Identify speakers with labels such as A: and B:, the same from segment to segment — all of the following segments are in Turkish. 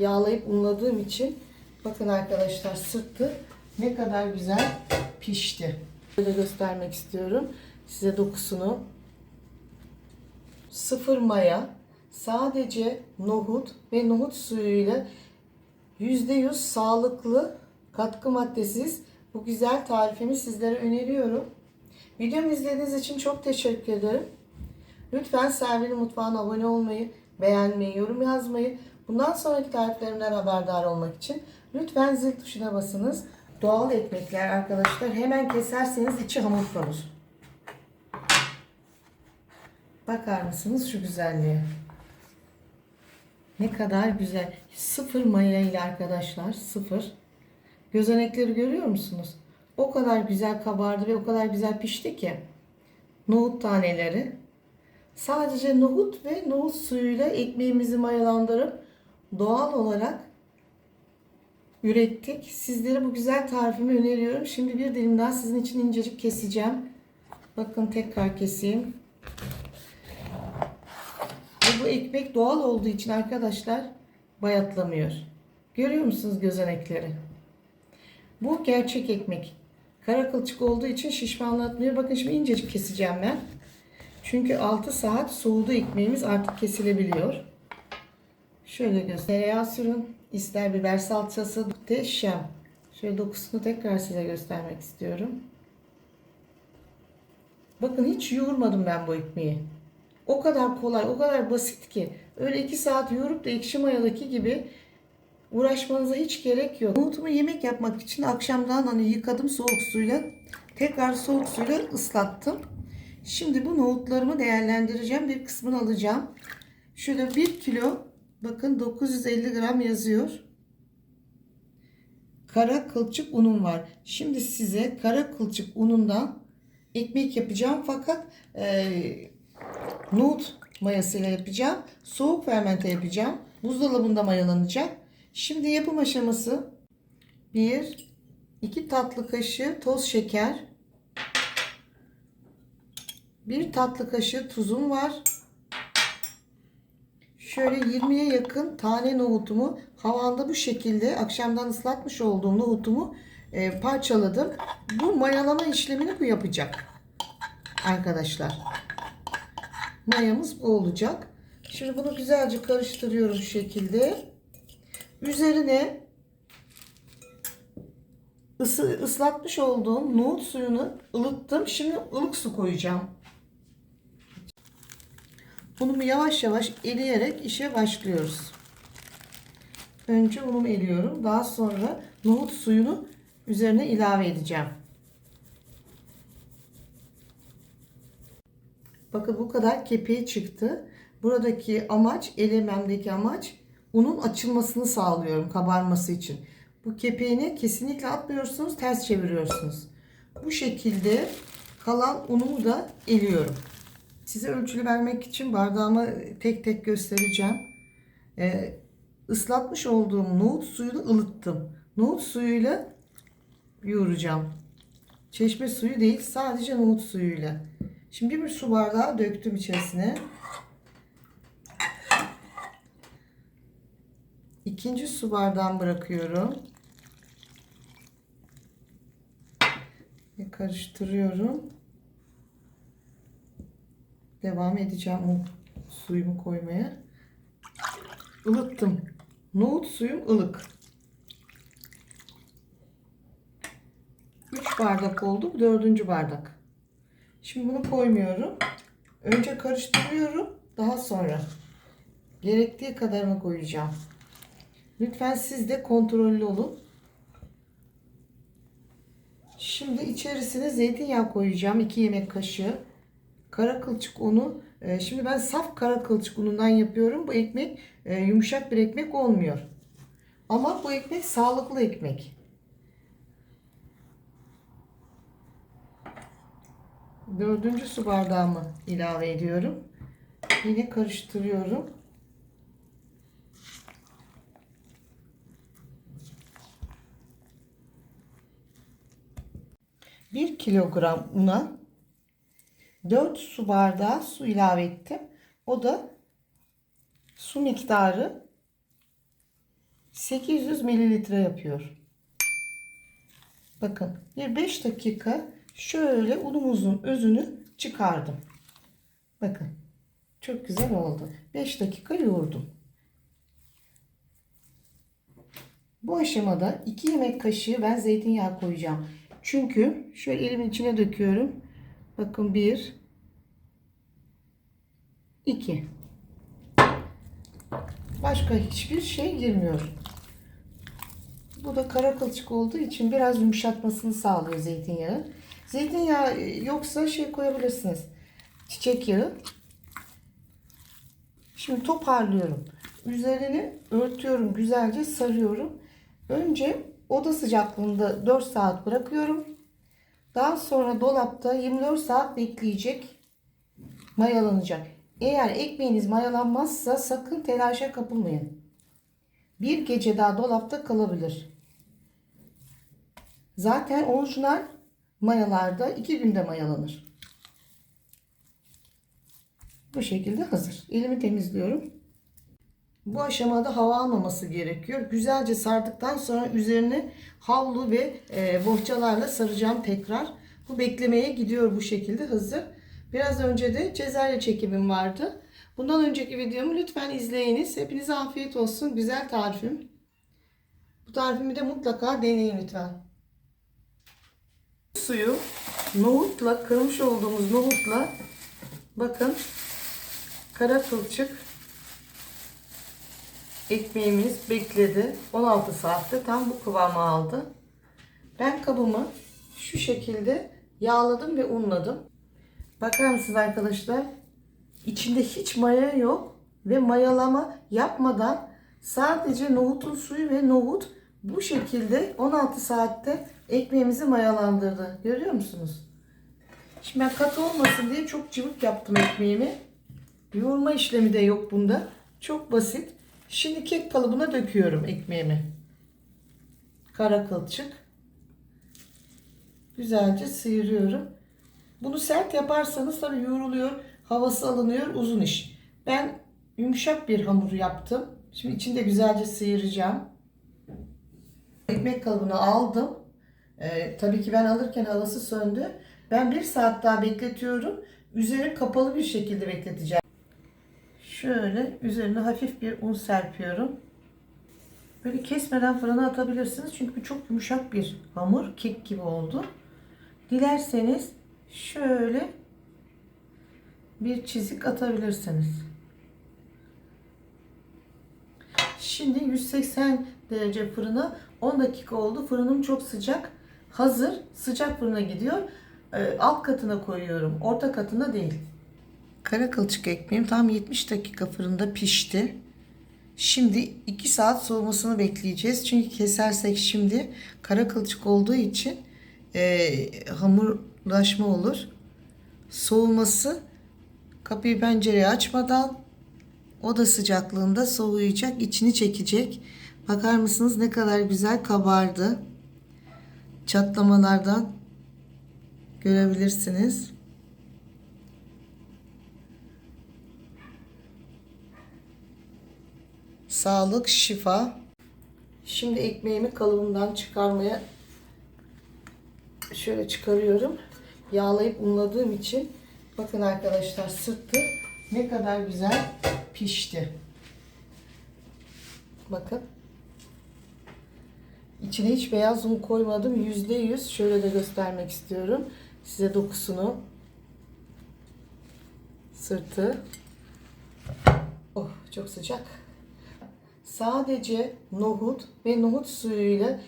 A: yağlayıp unladığım için bakın arkadaşlar sırtı ne kadar güzel pişti. Böyle göstermek istiyorum size dokusunu. Sıfır maya, sadece nohut ve nohut suyuyla %100 sağlıklı, katkı maddesiz bu güzel tarifimi sizlere öneriyorum. Videomu izlediğiniz için çok teşekkür ederim. Lütfen Servin'in mutfağına abone olmayı, beğenmeyi, yorum yazmayı, bundan sonraki tariflerimden haberdar olmak için lütfen zil tuşuna basınız. Doğal ekmekler arkadaşlar. Hemen keserseniz içi hamur kalır. Bakar mısınız şu güzelliğe? Ne kadar güzel. Sıfır maya ile arkadaşlar. Sıfır. Gözenekleri görüyor musunuz? O kadar güzel kabardı ve o kadar güzel pişti ki. Nohut taneleri. Sadece nohut ve nohut suyuyla ekmeğimizi mayalandırıp doğal olarak ürettik. Sizlere bu güzel tarifimi öneriyorum. Şimdi bir dilim daha sizin için incecik keseceğim. Bakın tekrar keseyim. Ve bu ekmek doğal olduğu için arkadaşlar bayatlamıyor. Görüyor musunuz gözenekleri? Bu gerçek ekmek. Kara kılçık olduğu için şişmanlatmıyor. Bakın şimdi incecik keseceğim ben. Çünkü 6 saat soğudu ekmeğimiz, artık kesilebiliyor. Şöyle göstereyim. Tereyağı sürün. İster biber salçası. Muhteşem. Şöyle dokusunu tekrar size göstermek istiyorum. Bakın hiç yoğurmadım ben bu ekmeği. O kadar kolay, o kadar basit ki. Öyle 2 saat yoğurup da ekşi mayadaki gibi uğraşmanıza hiç gerek yok. Nohutumu yemek yapmak için akşamdan hani yıkadım soğuk suyla. Tekrar soğuk suyla ıslattım. Şimdi bu nohutlarımı değerlendireceğim. Bir kısmını alacağım. Şöyle 1 kilo, bakın 950 gram yazıyor. Kara kılçık unum var. Şimdi size kara kılçık unundan ekmek yapacağım. Fakat nohut mayasıyla yapacağım. Soğuk fermente yapacağım. Buzdolabında mayalanacak. Şimdi yapım aşaması: 1-2 tatlı kaşığı toz şeker, 1 tatlı kaşığı tuzum var. Şöyle 20'ye yakın tane nohutumu havanda bu şekilde akşamdan ıslatmış olduğum nohutumu parçaladım. Bu mayalama işlemini bu yapacak arkadaşlar. Mayamız bu olacak. Şimdi bunu güzelce karıştırıyorum şu şekilde. Üzerine ıslatmış olduğum nohut suyunu ılıttım. Şimdi ılık su koyacağım. Unumu yavaş yavaş eleyerek işe başlıyoruz. Önce unumu eliyorum. Daha sonra nohut suyunu üzerine ilave edeceğim. Bakın bu kadar kepeği çıktı. Buradaki amaç, elememdeki amaç unun açılmasını sağlıyorum, kabarması için. Bu kepeğini kesinlikle atmıyorsunuz, ters çeviriyorsunuz. Bu şekilde kalan unumu da eliyorum. Size ölçülü vermek için bardağımı tek tek göstereceğim. Islatmış olduğum nohut suyunu ılıttım. Nohut suyuyla yoğuracağım. Çeşme suyu değil, sadece nohut suyuyla. Şimdi bir su bardağı döktüm içerisine. İkinci su bardağımı bırakıyorum. Ve karıştırıyorum. Devam edeceğim o suyumu koymaya. Ilıttım. Nohut suyum ılık. 3 bardak oldu. Bu 4. bardak. Şimdi bunu koymuyorum. Önce karıştırıyorum. Daha sonra gerektiği kadarını koyacağım. Lütfen siz de kontrollü olun. Şimdi içerisine zeytinyağı koyacağım. 2 yemek kaşığı. Kara kılçık unu. Şimdi ben saf kara kılçık unundan yapıyorum. Bu ekmek yumuşak bir ekmek olmuyor. Ama bu ekmek sağlıklı ekmek. 4. su bardağımı ilave ediyorum. Yine karıştırıyorum. 1 kilogram una 4 su bardağı su ilave ettim. O da su miktarı 800 mililitre yapıyor. Bakın bir 5 dakika şöyle unumuzun özünü çıkardım. Bakın çok güzel oldu. 5 dakika yoğurdum. Bu aşamada 2 yemek kaşığı ben zeytinyağı koyacağım. Çünkü şöyle elimin içine döküyorum. Bakın 1, 2. Başka hiçbir şey girmiyor. Bu da kara kılçık olduğu için biraz yumuşatmasını sağlıyor zeytinyağı. Zeytinyağı yoksa şey koyabilirsiniz. Çiçek yağı. Şimdi toparlıyorum. Üzerini örtüyorum. Güzelce sarıyorum. Önce oda sıcaklığında 4 saat bırakıyorum. Daha sonra dolapta 24 saat bekleyecek. Mayalanacak. Eğer ekmeğiniz mayalanmazsa sakın telaşa kapılmayın. Bir gece daha dolapta kalabilir. Zaten orijinal mayalarda 2 günde mayalanır. Bu şekilde hazır. Elimi temizliyorum. Bu aşamada hava almaması gerekiyor. Güzelce sardıktan sonra üzerine havlu ve bohçalarla saracağım tekrar. Bu beklemeye gidiyor bu şekilde hazır. Biraz önce de cezerye çekimim vardı. Bundan önceki videomu lütfen izleyiniz. Hepinize afiyet olsun. Güzel tarifim. Bu tarifimi de mutlaka deneyin lütfen. Suyu nohutla, kırmış olduğumuz nohutla, bakın kara kılçık ekmeğimiz bekledi. 16 saatte tam bu kıvamı aldı. Ben kabımı şu şekilde yağladım ve unladım. Bakar mısınız arkadaşlar? İçinde hiç maya yok ve mayalama yapmadan sadece nohutun suyu ve nohut bu şekilde 16 saatte ekmeğimizi mayalandırdı. Görüyor musunuz? Şimdi ben katı olmasın diye çok cıvık yaptım ekmeğimi. Yoğurma işlemi de yok bunda. Çok basit. Şimdi kek kalıbına döküyorum ekmeğimi. Kara kılçık. Güzelce sıyırıyorum. Bunu sert yaparsanız tabii yoğruluyor, havası alınıyor, uzun iş. Ben yumuşak bir hamur yaptım. Şimdi içinde güzelce sıyıracağım. Ekmek kalıbını aldım. Tabii ki ben alırken havası söndü. Ben 1 saat daha bekletiyorum. Üzeri kapalı bir şekilde bekleteceğim. Şöyle üzerine hafif bir un serpiyorum. Böyle kesmeden fırına atabilirsiniz. Çünkü bu çok yumuşak bir hamur. Kek gibi oldu. Dilerseniz şöyle bir çizik atabilirsiniz. Şimdi 180 derece fırına 10 dakika oldu. Fırınım çok sıcak. Hazır. Sıcak fırına gidiyor. Alt katına koyuyorum. Orta katına değil. Kara kılçık ekmeğim tam 70 dakika fırında pişti. Şimdi 2 saat soğumasını bekleyeceğiz. Çünkü kesersek şimdi kara kılçık olduğu için hamurlaşma olur. Soğuması, kapıyı pencereyi açmadan oda sıcaklığında soğuyacak, içini çekecek. Bakar mısınız ne kadar güzel kabardı. Çatlamalardan görebilirsiniz. Sağlık, şifa. Şimdi ekmeğimi kalıbından çıkarmaya şöyle çıkarıyorum. Yağlayıp unladığım için bakın arkadaşlar sırtı ne kadar güzel pişti. Bakın. İçine hiç beyaz un koymadım. %100 şöyle de göstermek istiyorum. Size dokusunu. Sırtı. Oh çok sıcak. Sadece nohut ve nohut suyuyla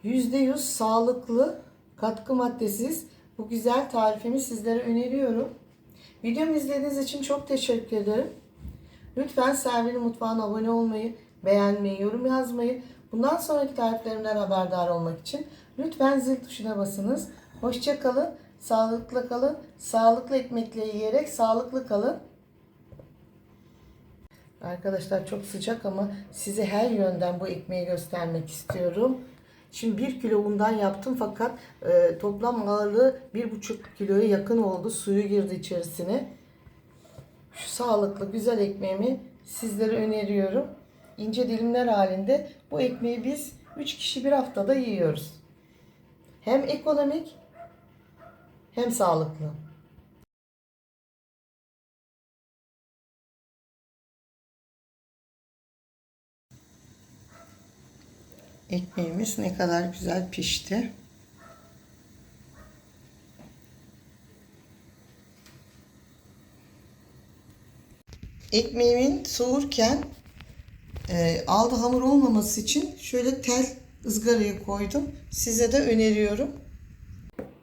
A: %100 sağlıklı, katkı maddesiz bu güzel tarifimi sizlere öneriyorum. Videomu izlediğiniz için çok teşekkür ederim. Lütfen Selvi'nin mutfağına abone olmayı, beğenmeyi, yorum yazmayı, bundan sonraki tariflerimden haberdar olmak için lütfen zil tuşuna basınız. Hoşça kalın, sağlıklı kalın, sağlıklı ekmekle yiyerek sağlıklı kalın. Arkadaşlar çok sıcak ama size her yönden bu ekmeği göstermek istiyorum. Şimdi 1 kilo undan yaptım fakat toplam ağırlığı 1,5 kiloya yakın oldu. Suyu girdi içerisine. Şu sağlıklı güzel ekmeğimi sizlere öneriyorum. ince dilimler halinde. Bu ekmeği biz 3 kişi bir haftada yiyoruz. Hem ekonomik hem sağlıklı. Ekmeğimiz ne kadar güzel pişti. Ekmeğimin soğurken aldı hamur olmaması için şöyle tel ızgaraya koydum. Size de öneriyorum.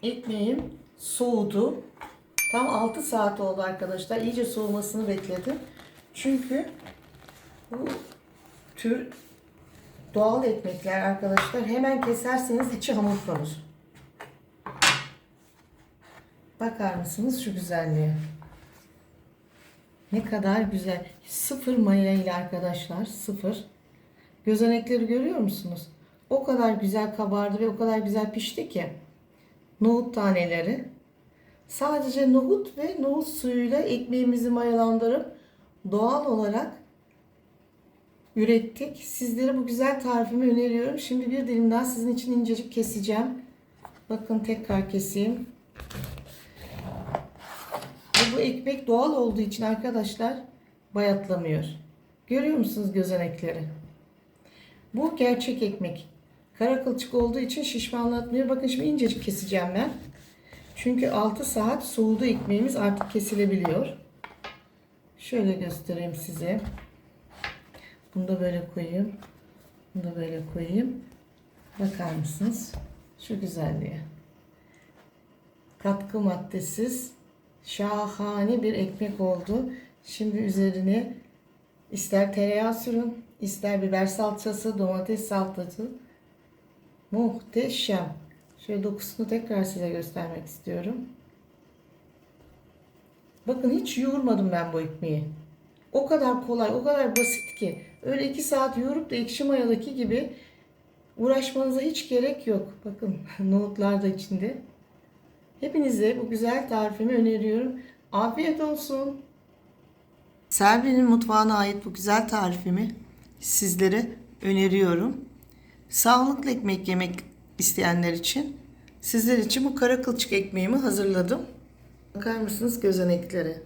A: Ekmeğim soğudu. Tam 6 saat oldu arkadaşlar. İyice soğumasını bekledim. Çünkü bu tür doğal ekmekler arkadaşlar hemen keserseniz içi hamur kalır. Bakar mısınız şu güzelliğe? Ne kadar güzel. Sıfır maya ile arkadaşlar. Sıfır. Gözenekleri görüyor musunuz? O kadar güzel kabardı ve o kadar güzel pişti ki. Nohut taneleri. Sadece nohut ve nohut suyuyla ekmeğimizi mayalandırıp doğal olarak ürettik. Sizlere bu güzel tarifimi öneriyorum. Şimdi bir dilim daha sizin için incecik keseceğim. Bakın tekrar keseyim. Ve bu ekmek doğal olduğu için arkadaşlar bayatlamıyor. Görüyor musunuz gözenekleri? Bu gerçek ekmek. Kara kılçık olduğu için şişmanlatmıyor. Bakın şimdi incecik keseceğim ben. Çünkü 6 saat soğudu ekmeğimiz, artık kesilebiliyor. Şöyle göstereyim size. Bunu da böyle koyayım. Bunu da böyle koyayım. Bakar mısınız? Şu güzelliğe. Katkı maddesiz şahane bir ekmek oldu. Şimdi üzerine ister tereyağı sürün, ister biber salçası, domates salçası. Muhteşem. Şöyle dokusunu tekrar size göstermek istiyorum. Bakın hiç yoğurmadım ben bu ekmeği. O kadar kolay, o kadar basit ki. Öyle 2 saat yoğurup da ekşi mayadaki gibi uğraşmanıza hiç gerek yok. Bakın nohutlar da içinde. Hepinize bu güzel tarifimi öneriyorum. Afiyet olsun. Selvi'nin mutfağına ait bu güzel tarifimi sizlere öneriyorum. Sağlıklı ekmek yemek isteyenler için sizler için bu kara kılçık ekmeğimi hazırladım. Bakar mısınız gözeneklere?